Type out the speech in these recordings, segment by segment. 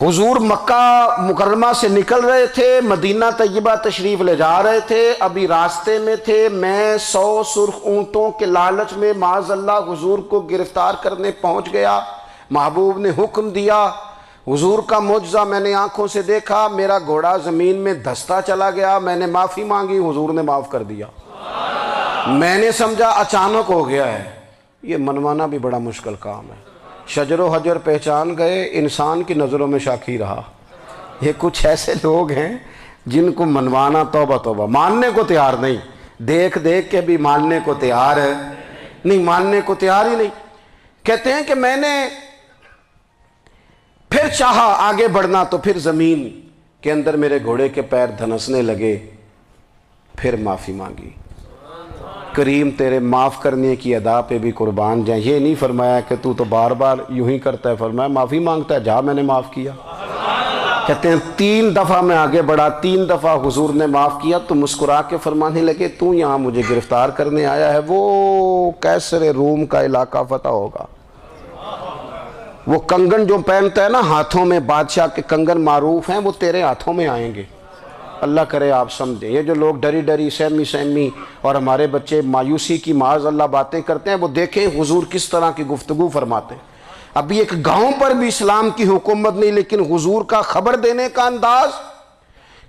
حضور مکہ مکرمہ سے نکل رہے تھے، مدینہ طیبہ تشریف لے جا رہے تھے، ابھی راستے میں تھے، میں 100 سرخ اونٹوں کے لالچ میں معاذ اللہ حضور کو گرفتار کرنے پہنچ گیا۔ محبوب نے حکم دیا، حضور کا معجزہ میں نے آنکھوں سے دیکھا، میرا گھوڑا زمین میں دھستا چلا گیا، میں نے معافی مانگی، حضور نے معاف کر دیا۔ میں نے سمجھا اچانک ہو گیا ہے۔ یہ منوانا بھی بڑا مشکل کام ہے۔ شجر و حجر پہچان گئے، انسان کی نظروں میں شاکی رہا۔ یہ کچھ ایسے لوگ ہیں جن کو منوانا توبہ توبہ، ماننے کو تیار نہیں، دیکھ دیکھ کے بھی ماننے کو تیار ہے نہیں، ماننے کو تیار ہی نہیں۔ کہتے ہیں کہ میں نے پھر چاہا آگے بڑھنا تو پھر زمین کے اندر میرے گھوڑے کے پیر دھنسنے لگے، پھر معافی مانگی۔ کریم تیرے معاف کرنے کی ادا پہ بھی قربان جائیں۔ یہ نہیں فرمایا کہ تو بار بار یوں ہی کرتا ہے، فرمایا معافی مانگتا ہے، جا میں نے معاف کیا۔ کہتے ہیں 3 دفعہ میں آگے بڑھا، 3 دفعہ حضور نے معاف کیا تو مسکرا کے فرمانے لگے تو یہاں مجھے گرفتار کرنے آیا ہے، وہ کیسر روم کا علاقہ فتح ہوگا۔ وہ کنگن جو پہنتا ہے نا ہاتھوں میں، بادشاہ کے کنگن معروف ہیں، وہ تیرے ہاتھوں میں آئیں گے۔ اللہ کرے آپ سمجھیں۔ یہ جو لوگ ڈری ڈری سہمی اور ہمارے بچے مایوسی کی معاذ اللہ باتیں کرتے ہیں، وہ دیکھیں حضور کس طرح کی گفتگو فرماتے ہیں۔ ابھی ایک گاؤں پر بھی اسلام کی حکومت نہیں، لیکن حضور کا خبر دینے کا انداز۔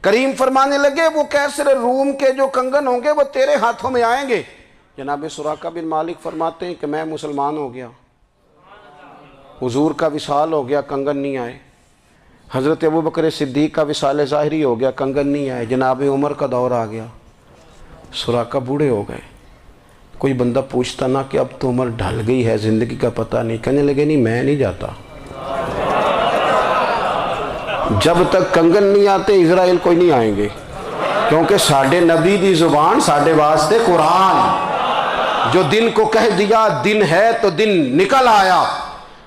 کریم فرمانے لگے وہ کیسر روم کے جو کنگن ہوں گے وہ تیرے ہاتھوں میں آئیں گے۔ جناب سراقہ بن مالک فرماتے ہیں کہ میں مسلمان ہو گیا، حضور کا وصال ہو گیا، کنگن نہیں آئے۔ حضرت ابوبکر صدیق کا وصال ظاہری ہو گیا، کنگن نہیں آئے۔ جناب عمر کا دور آ گیا، سراقہ بوڑھے ہو گئے۔ کوئی بندہ پوچھتا نا کہ اب تو عمر ڈھل گئی ہے، زندگی کا پتہ نہیں، کہنے لگے نہیں میں نہیں جاتا، جب تک کنگن نہیں آتے اسرائیل کوئی نہیں آئیں گے، کیونکہ ساڈے نبی دی زبان ساڈے واسطے قرآن۔ جو دن کو کہہ دیا دن ہے تو دن نکل آیا،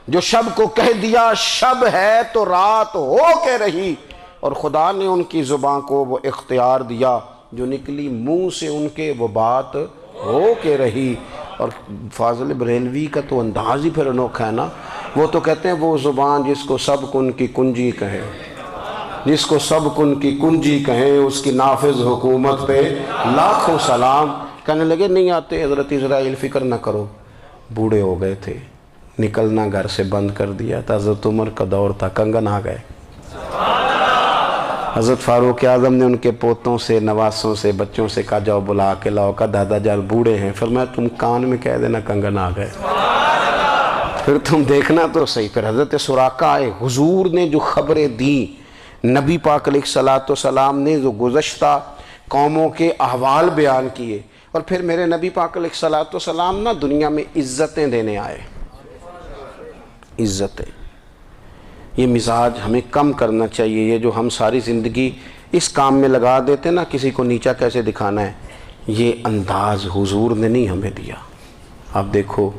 جو شب کو کہہ دیا شب ہے تو رات ہو کے رہی، اور خدا نے ان کی زبان کو وہ اختیار دیا، جو نکلی منہ سے ان کے وہ بات ہو کے رہی۔ اور فاضل بریلوی کا تو انداز ہی پھر انوکھا ہے نا، وہ تو کہتے ہیں وہ زبان جس کو سب کن کی کنجی کہیں، جس کو سب کن کی کنجی کہیں، اس کی نافذ حکومت پہ لاکھوں سلام۔ کہنے لگے نہیں آتے حضرت اسرائیل، فکر نہ کرو، بوڑھے ہو گئے تھے، نکلنا گھر سے بند کر دیا تھا، حضرت عمر کا دور تھا، کنگن آ گئے۔ حضرت فاروق اعظم نے ان کے پوتوں سے، نواسوں سے، بچوں سے کہا جاؤ بلا کے لاؤ، کہا دادا جان بوڑھے ہیں، فرمایا تم کان میں کہہ دینا کنگن آ گئے، پھر تم دیکھنا تو صحیح۔ پھر حضرت سراقہ آئے، حضور نے جو خبریں دیں، نبی پاک علیہ الصلوۃ والسلام نے جو گزشتہ قوموں کے احوال بیان کیے، اور پھر میرے نبی پاک علیہ الصلوۃ والسلام نا دنیا میں عزتیں دینے آئے۔ عزتیں، یہ مزاج ہمیں کم کرنا چاہیے۔ یہ جو ہم ساری زندگی اس کام میں لگا دیتے نا کسی کو نیچا کیسے دکھانا ہے، یہ انداز حضور نے نہیں ہمیں دیا۔ آپ دیکھو